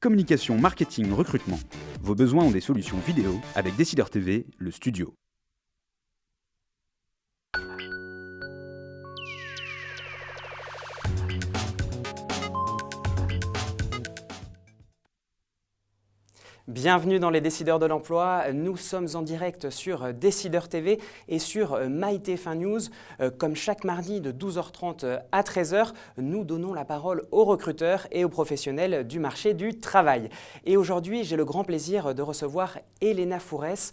communication, marketing, recrutement. Vos besoins ont des solutions vidéo avec Décideur TV, le studio. Bienvenue dans les Décideurs de l'Emploi. Nous sommes en direct sur Décideur TV et sur MyTF1 News. Comme chaque mardi de 12h30 à 13h, nous donnons la parole aux recruteurs et aux professionnels du marché du travail. Et aujourd'hui, j'ai le grand plaisir de recevoir Elena Fourès,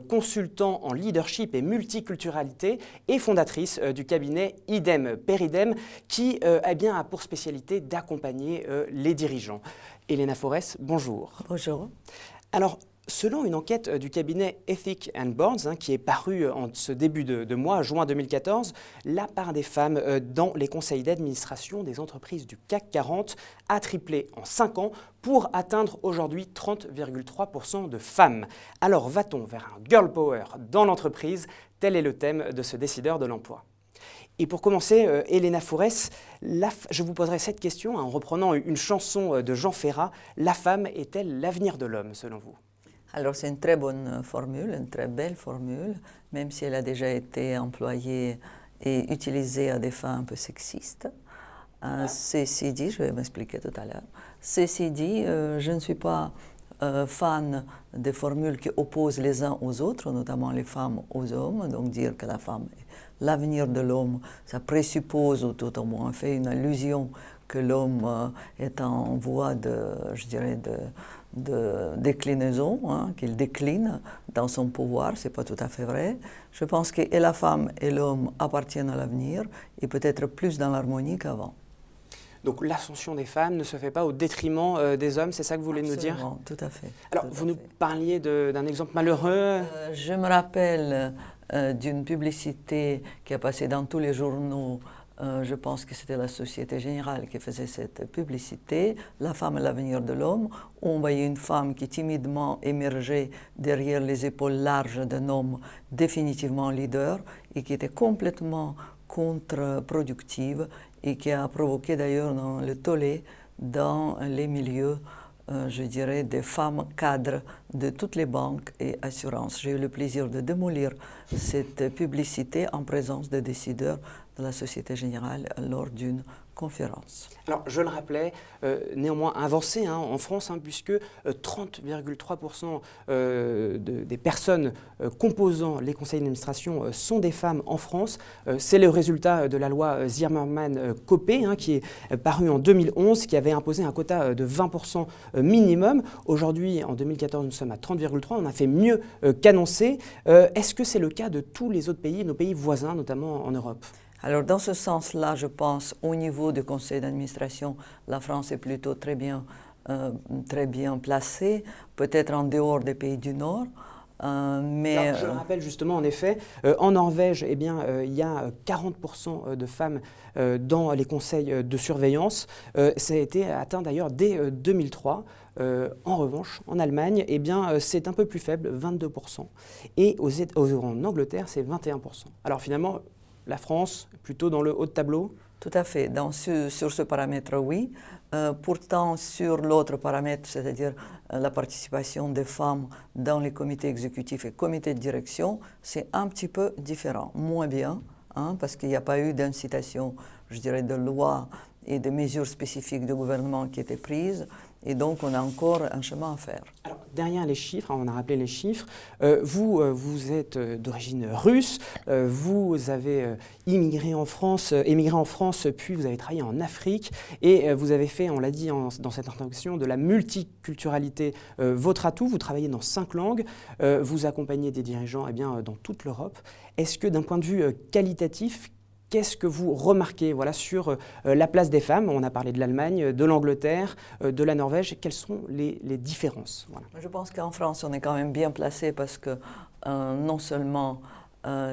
consultant en leadership et multiculturalité et fondatrice du cabinet Idem Peridem, qui a pour spécialité d'accompagner les dirigeants. Elena Fourès, bonjour. Bonjour. Alors, selon une enquête du cabinet Ethics & Boards, qui est parue en ce début de mois, juin 2014, la part des femmes dans les conseils d'administration des entreprises du CAC 40 a triplé en 5 ans pour atteindre aujourd'hui 30,3% de femmes. Alors, va-t-on vers un girl power dans l'entreprise? Tel est le thème de ce décideur de l'emploi. Et pour commencer, Elena Fourès, je vous poserai cette question en reprenant une chanson de Jean Ferrat. La femme est-elle l'avenir de l'homme, selon vous? Alors c'est une très bonne formule, une très belle formule, même si elle a déjà été employée et utilisée à des fins un peu sexistes. Ceci dit, je vais m'expliquer tout à l'heure, ceci dit, je ne suis pas fan des formules qui opposent les uns aux autres, notamment les femmes aux hommes, donc dire que la femme est l'avenir de l'homme, ça présuppose, ou tout au moins fait une allusion que l'homme est en voie de déclinaison, qu'il décline dans son pouvoir, ce n'est pas tout à fait vrai. Je pense que et la femme et l'homme appartiennent à l'avenir et peut-être plus dans l'harmonie qu'avant. Donc l'ascension des femmes ne se fait pas au détriment des hommes, c'est ça que vous voulez nous dire? Absolument, tout à fait. Alors vous nous parliez d'un exemple malheureux. Je me rappelle d'une publicité qui a passé dans tous les journaux. Je pense que c'était la Société Générale qui faisait cette publicité, La femme est l'avenir de l'homme. On voyait une femme qui timidement émergeait derrière les épaules larges d'un homme définitivement leader et qui était complètement contre-productive et qui a provoqué d'ailleurs le tollé dans les milieux, je dirais, des femmes cadres de toutes les banques et assurances. J'ai eu le plaisir de démolir cette publicité en présence des décideurs de la Société Générale lors d'une conférence. Alors, je le rappelais, néanmoins avancé en France, puisque 30,3% des personnes composant les conseils d'administration sont des femmes en France. C'est le résultat de la loi Zimmermann-Copé, qui est parue en 2011, qui avait imposé un quota de 20% minimum. Aujourd'hui, en 2014, nous sommes à 30,3%. On a fait mieux qu'annoncé. Est-ce que c'est le cas de tous les autres pays, nos pays voisins, notamment en Europe? Alors dans ce sens-là, je pense au niveau du conseil d'administration, la France est plutôt très bien placée, peut-être en dehors des pays du Nord. Mais alors, je le rappelle justement, en effet, en Norvège, il y a 40% de femmes dans les conseils de surveillance. Ça a été atteint d'ailleurs dès 2003. En revanche, en Allemagne, c'est un peu plus faible, 22%. Et en Angleterre, c'est 21%. Alors finalement, la France, plutôt dans le haut de tableau? Tout à fait. Sur ce paramètre, oui. Pourtant, sur l'autre paramètre, c'est-à-dire la participation des femmes dans les comités exécutifs et comités de direction, c'est un petit peu différent. Moins bien, parce qu'il n'y a pas eu d'incitation, je dirais, de loi et de mesures spécifiques du gouvernement qui étaient prises. Et donc, on a encore un chemin à faire. Alors, derrière les chiffres, on a rappelé les chiffres, vous êtes d'origine russe, vous avez émigré en France, puis vous avez travaillé en Afrique, et vous avez fait, on l'a dit dans cette introduction, de la multiculturalité votre atout. Vous travaillez dans 5 langues, vous accompagnez des dirigeants dans toute l'Europe. Est-ce que d'un point de vue qualitatif, qu'est-ce que vous remarquez sur la place des femmes? On a parlé de l'Allemagne, de l'Angleterre, de la Norvège. Quelles sont les différences? Je pense qu'en France, on est quand même bien placé parce que non seulement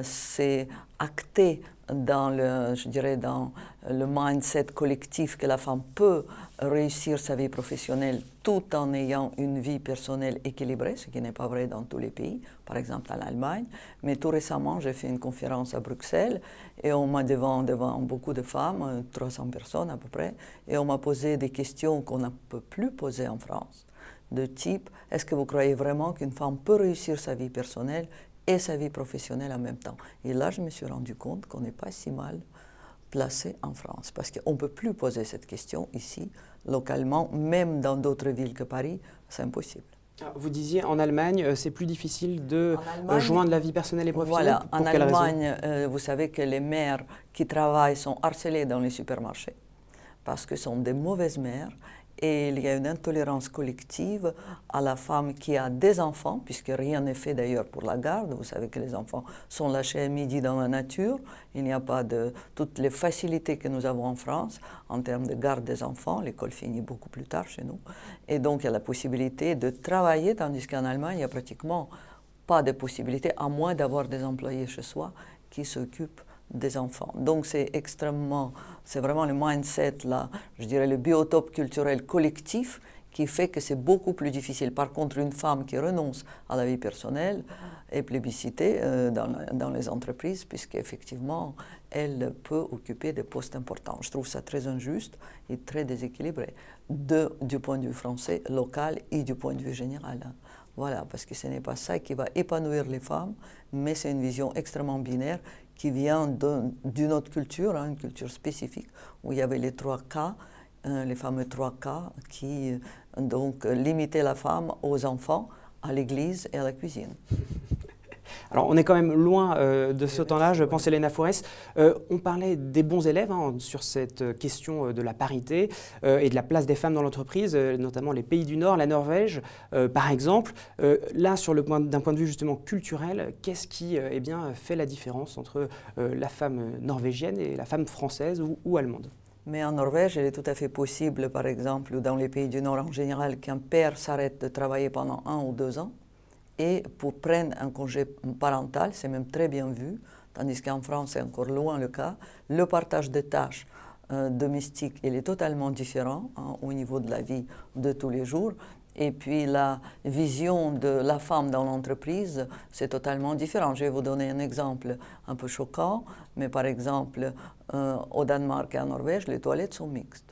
c'est acté dans le mindset collectif que la femme peut réussir sa vie professionnelle tout en ayant une vie personnelle équilibrée, ce qui n'est pas vrai dans tous les pays, par exemple en Allemagne. Mais tout récemment, j'ai fait une conférence à Bruxelles et on m'a devant beaucoup de femmes, 300 personnes à peu près, et on m'a posé des questions qu'on ne peut plus poser en France. de type, est-ce que vous croyez vraiment qu'une femme peut réussir sa vie personnelle et sa vie professionnelle en même temps? Et là, je me suis rendu compte qu'on n'est pas si mal placé en France, parce qu'on ne peut plus poser cette question ici, localement, même dans d'autres villes que Paris, c'est impossible. Vous disiez, en Allemagne, c'est plus difficile de joindre la vie personnelle et professionnelle. Voilà, en Allemagne, vous savez que les mères qui travaillent sont harcelées dans les supermarchés, parce que ce sont des mauvaises mères. Et il y a une intolérance collective à la femme qui a des enfants, puisque rien n'est fait d'ailleurs pour la garde. Vous savez que les enfants sont lâchés à midi dans la nature. Il n'y a pas de toutes les facilités que nous avons en France en termes de garde des enfants. L'école finit beaucoup plus tard chez nous. Et donc il y a la possibilité de travailler, tandis qu'en Allemagne, il n'y a pratiquement pas de possibilité, à moins d'avoir des employés chez soi qui s'occupent des enfants. Donc c'est vraiment le mindset, là, je dirais le biotope culturel collectif qui fait que c'est beaucoup plus difficile. Par contre, une femme qui renonce à la vie personnelle est plébiscitée dans les entreprises, puisqu'effectivement, elle peut occuper des postes importants. Je trouve ça très injuste et très déséquilibré, du point de vue français, local et du point de vue général. Voilà, parce que ce n'est pas ça qui va épanouir les femmes, mais c'est une vision extrêmement binaire qui vient d'une autre culture, une culture spécifique, où il y avait les 3 K, les fameux 3 K, qui donc limitaient la femme aux enfants, à l'église et à la cuisine. Alors, on est quand même loin de ce temps-là, je pense, Elena Forès. On parlait des bons élèves sur cette question de la parité et de la place des femmes dans l'entreprise, notamment les pays du Nord, la Norvège, par exemple. Là, d'un point de vue justement culturel, qu'est-ce qui fait la différence entre la femme norvégienne et la femme française ou allemande? Mais en Norvège, il est tout à fait possible, par exemple, ou dans les pays du Nord en général, qu'un père s'arrête de travailler pendant 1 ou 2 ans et pour prendre un congé parental, c'est même très bien vu, tandis qu'en France, c'est encore loin le cas. Le partage des tâches domestiques, il est totalement différent au niveau de la vie de tous les jours. Et puis la vision de la femme dans l'entreprise, c'est totalement différent. Je vais vous donner un exemple un peu choquant, mais par exemple, au Danemark et en Norvège, les toilettes sont mixtes.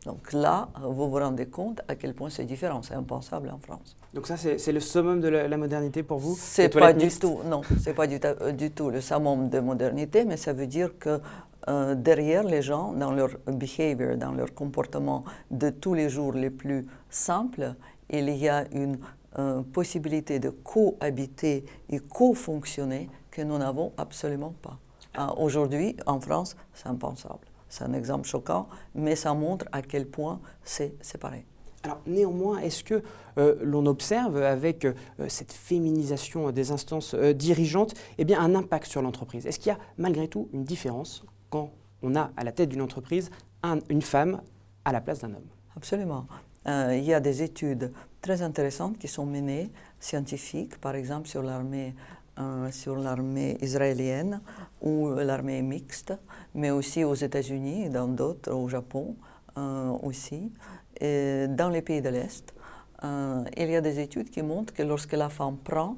Donc là, vous vous rendez compte à quel point c'est différent, c'est impensable en France. Donc ça, c'est le summum de la modernité pour vous? C'est pas du tout, non, c'est pas du tout le summum de modernité, mais ça veut dire que derrière les gens, dans leur behavior, dans leur comportement de tous les jours les plus simples, il y a une possibilité de cohabiter et co-fonctionner que nous n'avons absolument pas. Aujourd'hui, en France, c'est impensable. C'est un exemple choquant, mais ça montre à quel point c'est séparé. Alors néanmoins, est-ce que l'on observe avec cette féminisation des instances dirigeantes un impact sur l'entreprise? Est-ce qu'il y a malgré tout une différence quand on a à la tête d'une entreprise une femme à la place d'un homme? Absolument. Il y a des études très intéressantes qui sont menées, scientifiques, par exemple sur l'armée israélienne ou l'armée mixte, mais aussi aux États-Unis et dans d'autres, au Japon aussi, et dans les pays de l'Est. Il y a des études qui montrent que lorsque la femme prend,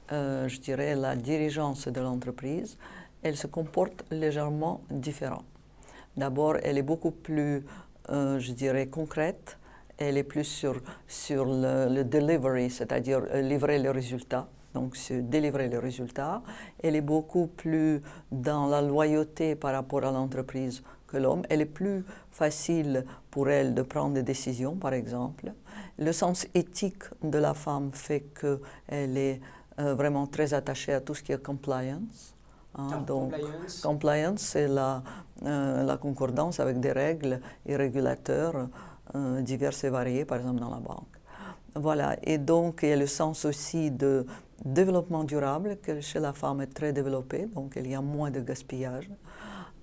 je dirais, la dirigeance de l'entreprise, elle se comporte légèrement différent. D'abord, elle est beaucoup plus, je dirais, concrète, elle est plus sur le delivery, c'est-à-dire livrer le résultat. Donc, délivrer les résultats. Elle est beaucoup plus dans la loyauté par rapport à l'entreprise que l'homme. Elle est plus facile pour elle de prendre des décisions, par exemple. Le sens éthique de la femme fait qu'elle est vraiment très attachée à tout ce qui est compliance. Donc, compliance, c'est la concordance avec des règles et régulateurs divers et variés, par exemple dans la banque. Voilà, et donc il y a le sens aussi de développement durable que chez la femme est très développé, donc il y a moins de gaspillage.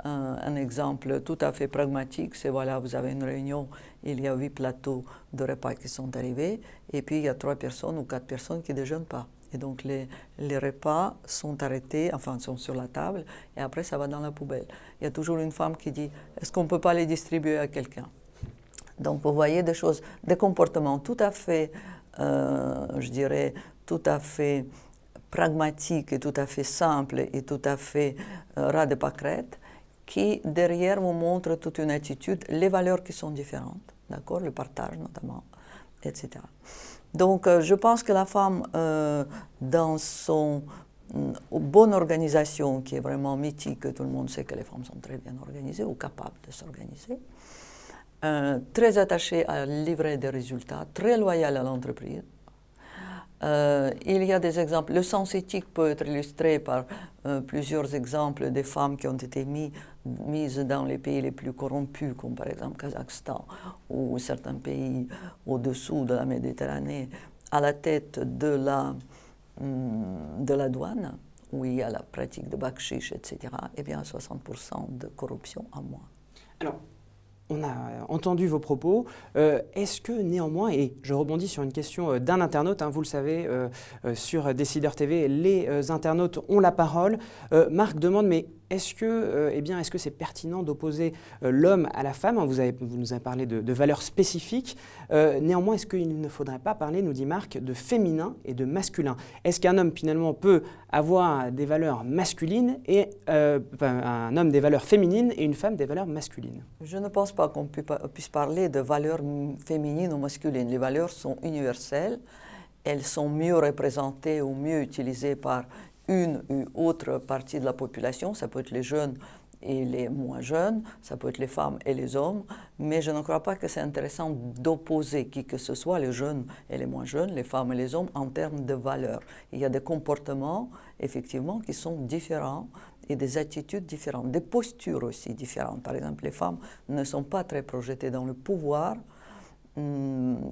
Un exemple tout à fait pragmatique, c'est voilà, vous avez une réunion, il y a 8 plateaux de repas qui sont arrivés, et puis il y a 3 personnes ou 4 personnes qui ne déjeunent pas. Et donc les repas sont arrêtés, enfin sont sur la table, et après ça va dans la poubelle. Il y a toujours une femme qui dit, est-ce qu'on ne peut pas les distribuer à quelqu'un? Donc vous voyez des choses, des comportements tout à fait, je dirais, tout à fait pragmatiques et tout à fait simples et tout à fait ras de pâquerettes, qui derrière vous montrent toute une attitude, les valeurs qui sont différentes, d'accord, le partage notamment, etc. Donc, je pense que la femme, dans son bonne organisation, qui est vraiment mythique, que tout le monde sait que les femmes sont très bien organisées ou capables de s'organiser, très attachée à livrer des résultats, très loyale à l'entreprise. Il y a des exemples. Le sens éthique peut être illustré par plusieurs exemples des femmes qui ont été mises dans les pays les plus corrompus, comme par exemple Kazakhstan ou certains pays au-dessous de la Méditerranée, à la tête de la douane, où il y a la pratique de bakshish, etc. Eh bien, 60% de corruption en moins. Alors, on a entendu vos propos. Est-ce que néanmoins, et je rebondis sur une question d'un internaute, hein, vous le savez, sur Décideur TV, les internautes ont la parole. Marc demande, mais est-ce que c'est pertinent d'opposer l'homme à la femme? Vous nous avez parlé de valeurs spécifiques. Néanmoins, est-ce qu'il ne faudrait pas parler, nous dit Marc, de féminin et de masculin? Est-ce qu'un homme finalement peut avoir des valeurs masculines et un homme des valeurs féminines et une femme des valeurs masculines? Je ne pense pas qu'on puisse parler de valeurs féminines ou masculines. Les valeurs sont universelles. Elles sont mieux représentées ou mieux utilisées par une ou autre partie de la population. Ça peut être les jeunes et les moins jeunes, ça peut être les femmes et les hommes, mais je ne crois pas que c'est intéressant d'opposer qui que ce soit, les jeunes et les moins jeunes, les femmes et les hommes, en termes de valeurs. Il y a des comportements, effectivement, qui sont différents et des attitudes différentes, des postures aussi différentes. Par exemple, les femmes ne sont pas très projetées dans le pouvoir,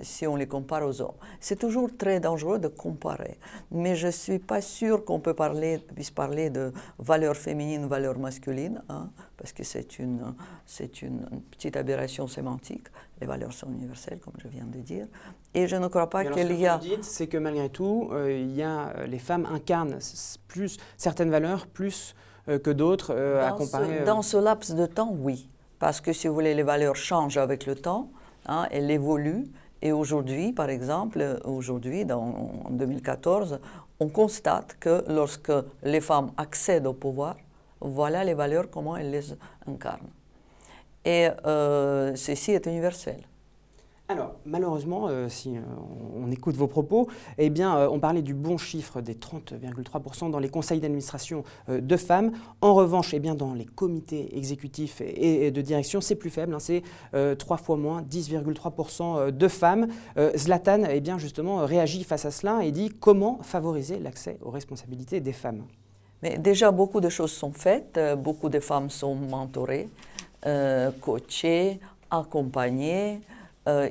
si on les compare aux hommes. C'est toujours très dangereux de comparer, mais je ne suis pas sûre qu'on puisse parler de valeurs féminines, valeurs masculines, hein, parce que c'est une petite aberration sémantique. Les valeurs sont universelles, comme je viens de dire, et je ne crois pas qu'il y a... Ce que vous dites, c'est que malgré tout, les femmes incarnent plus certaines valeurs, plus que d'autres, à comparer... Dans ce laps de temps, oui, parce que si vous voulez, les valeurs changent avec le temps. Hein, elle évolue et aujourd'hui, par exemple, en 2014, on constate que lorsque les femmes accèdent au pouvoir, voilà les valeurs, comment elles les incarnent. Et ceci est universel. Alors, malheureusement, si on écoute vos propos, eh bien, on parlait du bon chiffre des 30,3% dans les conseils d'administration de femmes. En revanche, eh bien, dans les comités exécutifs et de direction, c'est plus faible, hein, c'est 3 fois moins, 10,3% de femmes. Zlatan, eh bien, justement, réagit face à cela et dit comment favoriser l'accès aux responsabilités des femmes. Mais déjà, beaucoup de choses sont faites, beaucoup de femmes sont mentorées, coachées, accompagnées.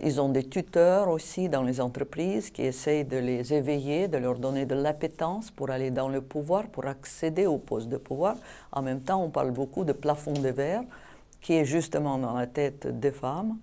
Ils ont des tuteurs aussi dans les entreprises qui essayent de les éveiller, de leur donner de l'appétence pour aller dans le pouvoir, pour accéder au poste de pouvoir. En même temps, on parle beaucoup de plafond de verre qui est justement dans la tête des femmes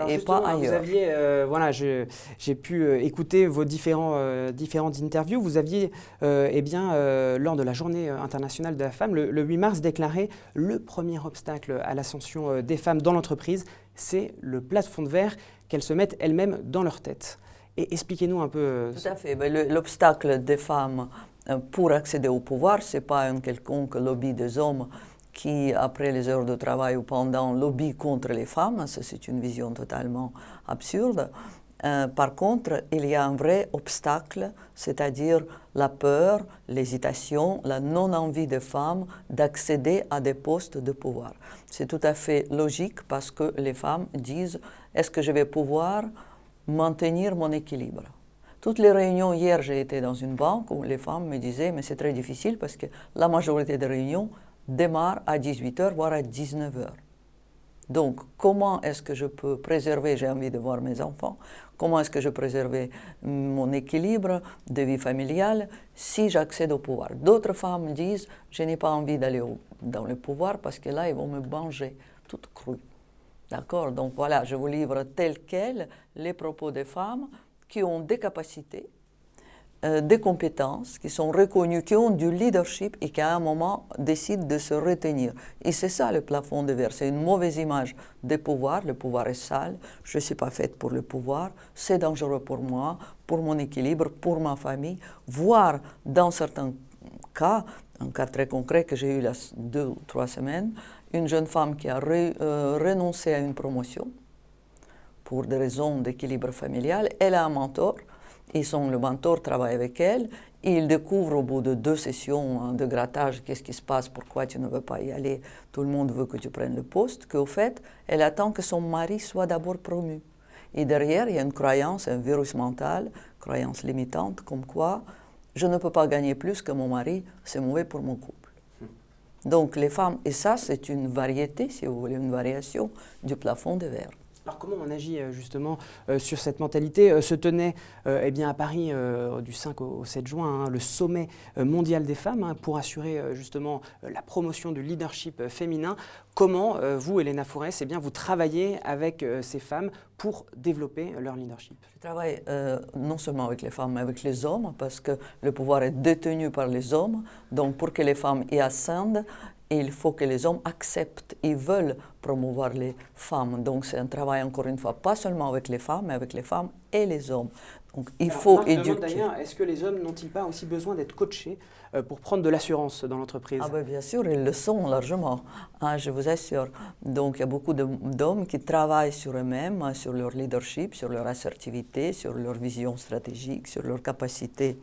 et pas ailleurs. Vous aviez, voilà, j'ai pu écouter vos différentes interviews. Vous aviez, lors de la Journée internationale de la femme, le 8 mars, déclaré le premier obstacle à l'ascension des femmes dans l'entreprise, c'est le plafond de verre qu'elles se mettent elles-mêmes dans leur tête. Et expliquez-nous un peu... Tout à fait. L'obstacle des femmes pour accéder au pouvoir, ce n'est pas un quelconque lobby des hommes qui, après les heures de travail ou pendant, lobby contre les femmes. Ça, c'est une vision totalement absurde. Par contre, il y a un vrai obstacle, c'est-à-dire la peur, l'hésitation, la non-envie des femmes d'accéder à des postes de pouvoir. C'est tout à fait logique parce que les femmes disent « est-ce que je vais pouvoir maintenir mon équilibre ?» Toutes les réunions, hier j'ai été dans une banque où les femmes me disaient « mais c'est très difficile parce que la majorité des réunions démarrent à 18h, voire à 19h. » Donc, comment est-ce que je peux préserver, j'ai envie de voir mes enfants, comment est-ce que je peux préserver mon équilibre de vie familiale si j'accède au pouvoir? D'autres femmes disent, je n'ai pas envie d'aller dans le pouvoir parce que là, ils vont me manger toute crue. D'accord? Donc voilà, je vous livre tel quel les propos des femmes qui ont des capacités, des compétences, qui sont reconnues, qui ont du leadership et qui à un moment décident de se retenir. Et c'est ça le plafond de verre, c'est une mauvaise image des pouvoirs. Le pouvoir est sale, je ne suis pas faite pour le pouvoir, c'est dangereux pour moi, pour mon équilibre, pour ma famille, voire dans certains cas, un cas très concret que j'ai eu il y a 2 ou 3 semaines, une jeune femme qui a renoncé à une promotion pour des raisons d'équilibre familial. Elle a un mentor, et le mentor travaille avec elle. Il découvre au bout de 2 sessions de grattage qu'est-ce qui se passe, pourquoi tu ne veux pas y aller, tout le monde veut que tu prennes le poste, qu'au fait, elle attend que son mari soit d'abord promu. Et derrière, il y a une croyance, un virus mental, croyance limitante, comme quoi je ne peux pas gagner plus que mon mari, c'est mauvais pour mon couple. Donc les femmes, et ça c'est une variété, si vous voulez, une variation du plafond de verre. Alors comment on agit justement sur cette mentalité se tenait eh bien, à Paris du 5 au 7 juin le sommet mondial des femmes pour assurer justement la promotion du leadership féminin. Comment vous, Elena Forès, eh bien, vous travaillez avec ces femmes pour développer leur leadership? Je travaille non seulement avec les femmes mais avec les hommes parce que le pouvoir est détenu par les hommes. Donc pour que les femmes y ascendent, il faut que les hommes acceptent et veulent promouvoir les femmes. Donc c'est un travail, encore une fois, pas seulement avec les femmes, mais avec les femmes et les hommes. Donc il faut éduquer. D'ailleurs, est-ce que les hommes n'ont-ils pas aussi besoin d'être coachés pour prendre de l'assurance dans l'entreprise? Ah ben bien sûr, ils le sont largement, je vous assure. Donc il y a beaucoup d'hommes qui travaillent sur eux-mêmes, sur leur leadership, sur leur assertivité, sur leur vision stratégique, sur leur capacité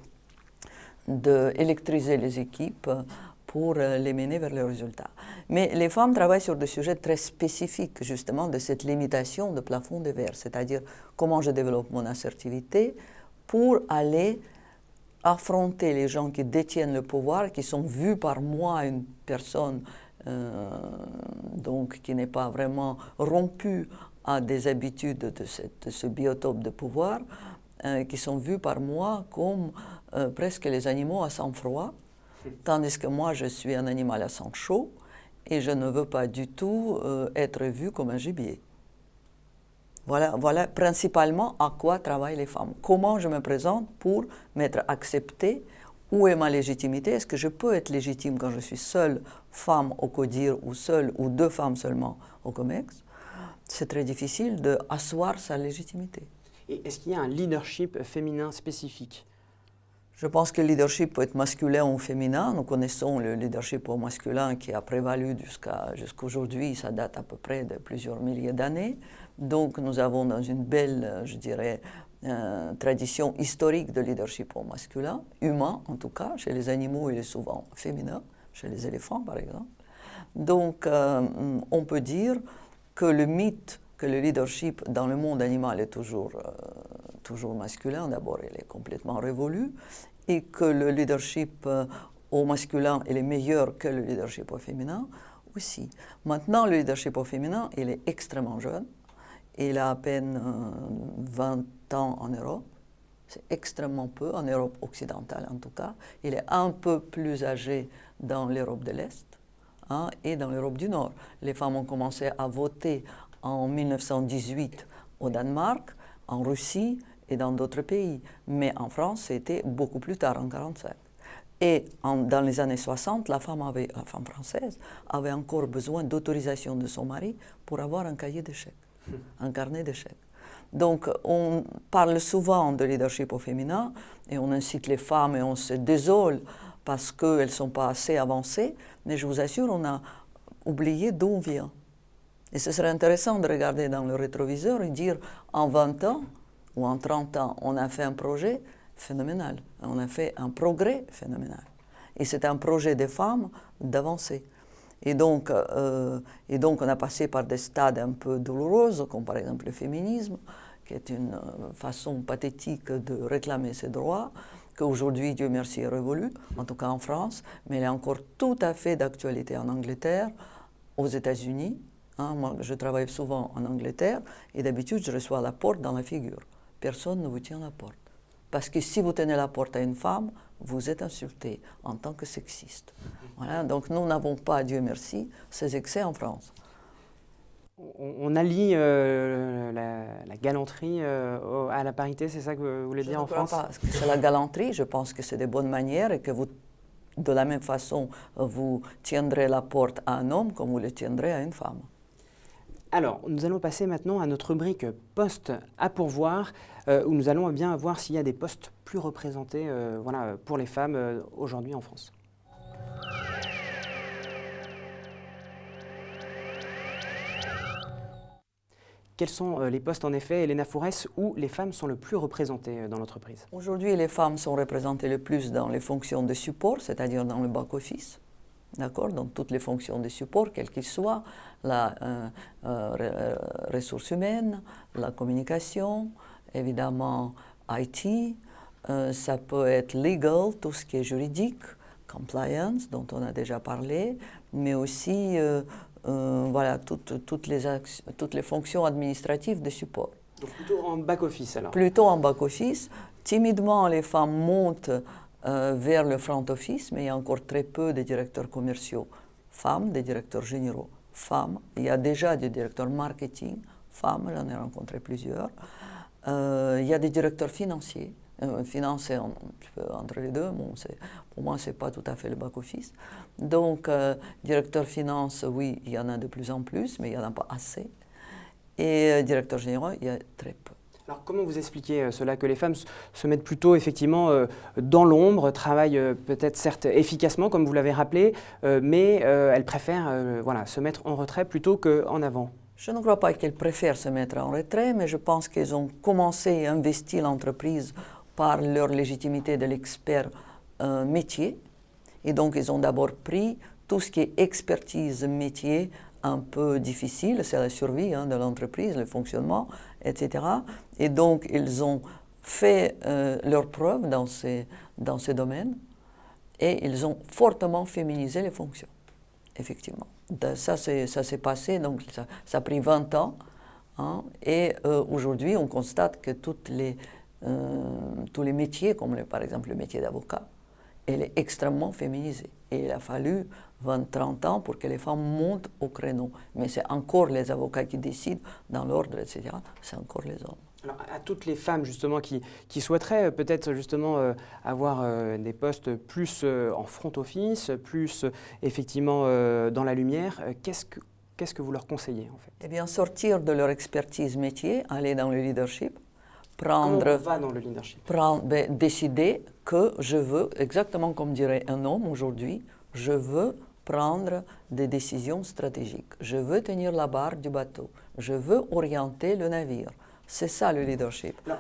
d'électriser les équipes pour les mener vers les résultats. Mais les femmes travaillent sur des sujets très spécifiques, justement, de cette limitation de plafond de verre, c'est-à-dire comment je développe mon assertivité pour aller affronter les gens qui détiennent le pouvoir, qui sont vus par moi, une personne donc, qui n'est pas vraiment rompue à des habitudes de ce biotope de pouvoir, qui sont vus par moi comme presque les animaux à sang froid, tandis que moi, je suis un animal à sang chaud et je ne veux pas du tout être vu comme un gibier. Voilà principalement à quoi travaillent les femmes. Comment je me présente pour m'être acceptée? Où est ma légitimité? Est-ce que je peux être légitime quand je suis seule femme au CODIR ou seule ou 2 femmes seulement au COMEX? C'est très difficile d'asseoir sa légitimité. Et est-ce qu'il y a un leadership féminin spécifique? Je pense que le leadership peut être masculin ou féminin. Nous connaissons le leadership au masculin qui a prévalu jusqu'à aujourd'hui. Ça date à peu près de plusieurs milliers d'années. Donc nous avons dans une belle, je dirais, tradition historique de leadership au masculin, humain en tout cas. Chez les animaux, il est souvent féminin, chez les éléphants par exemple. Donc on peut dire que le mythe que le leadership dans le monde animal est toujours masculin, d'abord il est complètement révolu, et que le leadership au masculin il est meilleur que le leadership au féminin aussi. Maintenant, le leadership au féminin, il est extrêmement jeune, il a à peine 20 ans en Europe, c'est extrêmement peu, en Europe occidentale en tout cas, il est un peu plus âgé dans l'Europe de l'Est et dans l'Europe du Nord. Les femmes ont commencé à voter en 1918 au Danemark, en Russie et dans d'autres pays. Mais en France, c'était beaucoup plus tard, en 1945. Et dans les années 60, la femme française avait encore besoin d'autorisation de son mari pour avoir un cahier d'échecs, un carnet d'échecs. Donc on parle souvent de leadership au féminin et on incite les femmes et on se désole parce qu'elles ne sont pas assez avancées, mais je vous assure, on a oublié d'où on vient. Et ce serait intéressant de regarder dans le rétroviseur et dire en 20 ans ou en 30 ans, on a fait un projet phénoménal, on a fait un progrès phénoménal. Et c'est un projet des femmes d'avancer. Et donc on a passé par des stades un peu douloureux, comme par exemple le féminisme, qui est une façon pathétique de réclamer ses droits, qu'aujourd'hui, Dieu merci, est révolu, en tout cas en France, mais elle est encore tout à fait d'actualité en Angleterre, aux États-Unis. Moi, je travaille souvent en Angleterre et d'habitude, je reçois la porte dans la figure. Personne ne vous tient la porte. Parce que si vous tenez la porte à une femme, vous êtes insulté en tant que sexiste. Voilà, donc nous n'avons pas, Dieu merci, ces excès en France. On allie la galanterie à la parité, c'est ça que vous voulez dire en France? Je ne crois pas que c'est la galanterie, je pense que c'est des bonnes manières et que vous, de la même façon, vous tiendrez la porte à un homme comme vous le tiendrez à une femme. Alors, nous allons passer maintenant à notre rubrique postes à pourvoir, où nous allons bien voir s'il y a des postes plus représentés pour les femmes aujourd'hui en France. Quels sont les postes, en effet, Elena Fourès, où les femmes sont le plus représentées dans l'entreprise? Aujourd'hui, les femmes sont représentées le plus dans les fonctions de support, c'est-à-dire dans le back-office, d'accord, dans toutes les fonctions de support, quelles qu'elles soient, la ressources humaines, la communication, évidemment IT, ça peut être legal, tout ce qui est juridique, compliance, dont on a déjà parlé, mais aussi voilà, toutes les fonctions administratives de support. Donc plutôt en back-office alors? Plutôt en back-office. Timidement, les femmes montent vers le front-office, mais il y a encore très peu de directeurs commerciaux femmes, des directeurs généraux femmes. Il y a déjà des directeurs marketing femmes, j'en ai rencontré plusieurs. Il y a des directeurs financiers. Finance, c'est entre les deux. Bon, pour moi, ce n'est pas tout à fait le back-office. Donc, directeur finance, oui, il y en a de plus en plus, mais il n'y en a pas assez. Et directeur général, il y a très peu. Alors, comment vous expliquez cela, que les femmes se mettent plutôt effectivement dans l'ombre, travaillent peut-être certes efficacement, comme vous l'avez rappelé, mais elles préfèrent voilà, se mettre en retrait plutôt qu'en avant? Je ne crois pas qu'elles préfèrent se mettre en retrait, mais je pense qu'elles ont commencé à investir l'entreprise par leur légitimité de l'expert métier. Et donc, ils ont d'abord pris tout ce qui est expertise métier un peu difficile, c'est la survie de l'entreprise, le fonctionnement, etc. Et donc, ils ont fait leurs preuves dans ces domaines et ils ont fortement féminisé les fonctions, effectivement. Ça s'est passé, donc ça a pris 20 ans. Et aujourd'hui, on constate que tous les métiers, comme par exemple le métier d'avocat, elle est extrêmement féminisée. Et il a fallu 20-30 ans pour que les femmes montent au créneau. Mais c'est encore les avocats qui décident dans l'ordre, etc. C'est encore les hommes. Alors, à toutes les femmes justement qui souhaiteraient peut-être justement avoir des postes plus en front office, plus effectivement dans la lumière, qu'est-ce que vous leur conseillez en fait? Eh bien, sortir de leur expertise métier, aller dans le leadership, Comment on va dans le leadership? Décider que je veux, exactement comme dirait un homme aujourd'hui, je veux prendre des décisions stratégiques. Je veux tenir la barre du bateau. Je veux orienter le navire. C'est ça le leadership. Alors,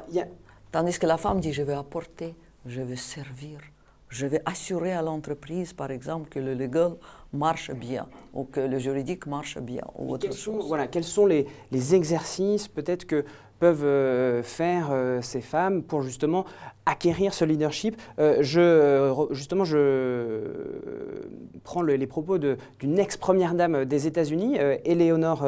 Tandis que la femme dit je veux apporter, je veux servir. Je vais assurer à l'entreprise, par exemple, que le legal marche bien ou que le juridique marche bien. Ou autre chose. Quels sont les exercices peut-être que peuvent faire ces femmes pour justement acquérir ce leadership? Je prends les propos d'une ex-première dame des États-Unis, Eleanor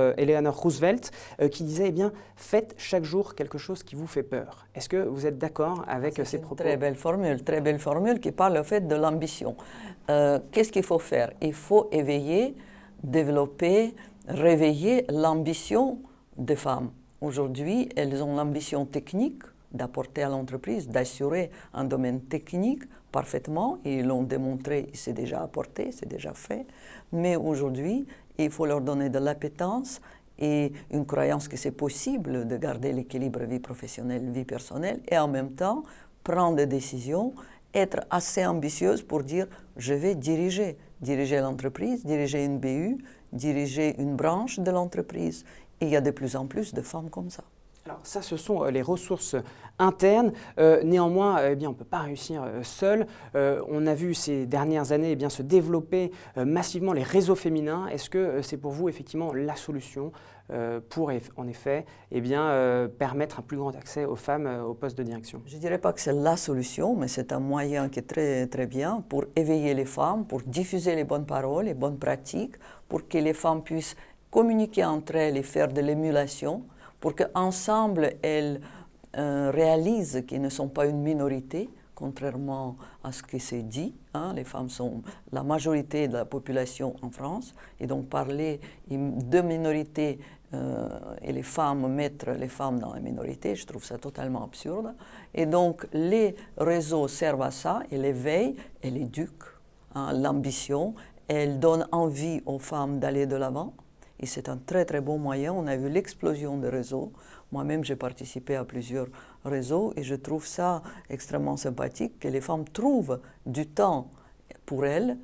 Roosevelt, qui disait, eh bien, faites chaque jour quelque chose qui vous fait peur. Est-ce que vous êtes d'accord avec ces propos? Très belle formule qui parle au fait de l'ambition. Qu'est-ce qu'il faut faire? Il faut éveiller, développer, réveiller l'ambition des femmes. Aujourd'hui, elles ont l'ambition technique d'apporter à l'entreprise, d'assurer un domaine technique parfaitement. Ils l'ont démontré, c'est déjà apporté, c'est déjà fait. Mais aujourd'hui, il faut leur donner de l'appétence et une croyance que c'est possible de garder l'équilibre vie professionnelle, vie personnelle, et en même temps prendre des décisions, être assez ambitieuse pour dire je vais diriger l'entreprise, diriger une BU, diriger une branche de l'entreprise. Et il y a de plus en plus de femmes comme ça. Alors ça, ce sont les ressources internes. Néanmoins, on ne peut pas réussir seul. On a vu ces dernières années se développer massivement les réseaux féminins. Est-ce que c'est pour vous effectivement la solution pour en effet permettre un plus grand accès aux femmes aux postes de direction? Je ne dirais pas que c'est la solution, mais c'est un moyen qui est très, très bien pour éveiller les femmes, pour diffuser les bonnes paroles, les bonnes pratiques, pour que les femmes puissent communiquer entre elles et faire de l'émulation, pour qu'ensemble elles réalisent qu'ils ne sont pas une minorité, contrairement à ce qui s'est dit. Les femmes sont la majorité de la population en France, et donc parler de minorité et les femmes, mettre les femmes dans la minorité, je trouve ça totalement absurde. Et donc les réseaux servent à ça, et l'éveil, et l'éduquent, l'ambition, elles donnent envie aux femmes d'aller de l'avant. Et c'est un très très bon moyen. On a vu l'explosion des réseaux. Moi-même, j'ai participé à plusieurs réseaux et je trouve ça extrêmement sympathique que les femmes trouvent du temps pour elles,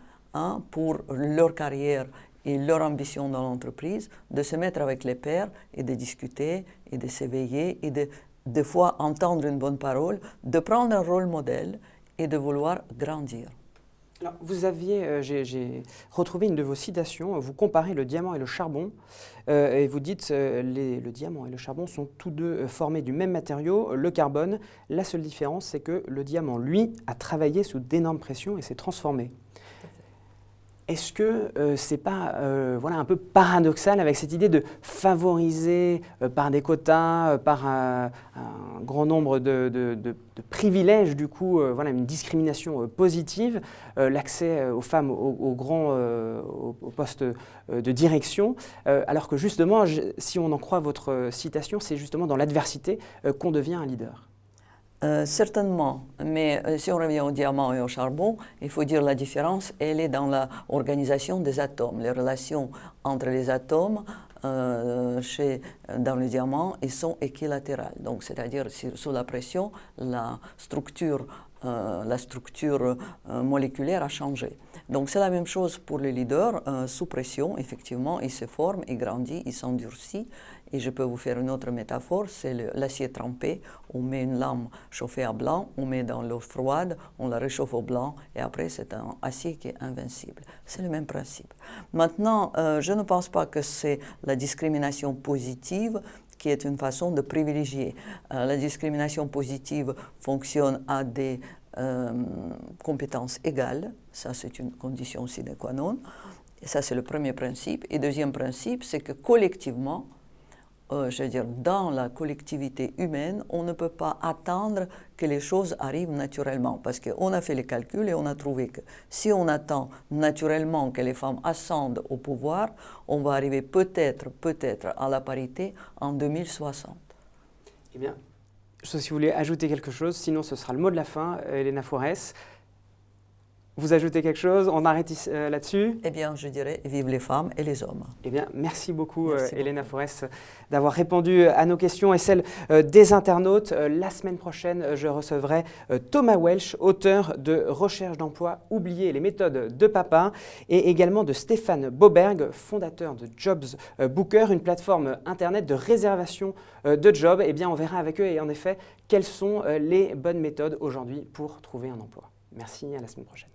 pour leur carrière et leur ambition dans l'entreprise, de se mettre avec les pairs et de discuter et de s'éveiller et de des fois entendre une bonne parole, de prendre un rôle modèle et de vouloir grandir. Alors, vous aviez, j'ai retrouvé une de vos citations, vous comparez le diamant et le charbon, et vous dites le diamant et le charbon sont tous deux formés du même matériau, le carbone. La seule différence, c'est que le diamant, lui, a travaillé sous d'énormes pressions et s'est transformé. Est-ce que c'est pas voilà, un peu paradoxal avec cette idée de favoriser par des quotas, par un grand nombre de privilèges, du coup, voilà, une discrimination positive, l'accès aux femmes aux postes de direction, alors que justement, si on en croit votre citation, c'est justement dans l'adversité qu'on devient un leader. Certainement, mais si on revient au diamant et au charbon, il faut dire la différence, elle est dans l'organisation des atomes. Les relations entre les atomes dans le diamant, ils sont équilatérales. Donc, c'est-à-dire sous la pression, la structure moléculaire a changé. Donc c'est la même chose pour les leaders. Sous pression, effectivement, ils se forment, ils grandissent, ils s'endurcissent. Et je peux vous faire une autre métaphore, c'est l'acier trempé. On met une lame chauffée à blanc, on met dans l'eau froide, on la réchauffe au blanc, et après c'est un acier qui est invincible. C'est le même principe. Maintenant, je ne pense pas que c'est la discrimination positive qui est une façon de privilégier. La discrimination positive fonctionne à des compétences égales, ça c'est une condition sine qua non, et ça c'est le premier principe. Et deuxième principe, c'est que collectivement, je veux dire, dans la collectivité humaine, on ne peut pas attendre que les choses arrivent naturellement, parce qu'on a fait les calculs et on a trouvé que si on attend naturellement que les femmes ascendent au pouvoir, on va arriver peut-être à la parité en 2060. Eh bien, si vous voulez ajouter quelque chose, sinon ce sera le mot de la fin, Elena Forès. Vous ajoutez quelque chose? On arrête là-dessus? Eh bien, je dirais vive les femmes et les hommes. Eh bien, merci beaucoup, Elena Forès, d'avoir répondu à nos questions et celles des internautes. La semaine prochaine, je recevrai Thomas Welsh, auteur de Recherche d'emploi, oublier les méthodes de papa, et également de Stéphane Boberg, fondateur de Jobs Booker, une plateforme internet de réservation de jobs. Eh bien, on verra avec eux et en effet, quelles sont les bonnes méthodes aujourd'hui pour trouver un emploi. Merci, à la semaine prochaine.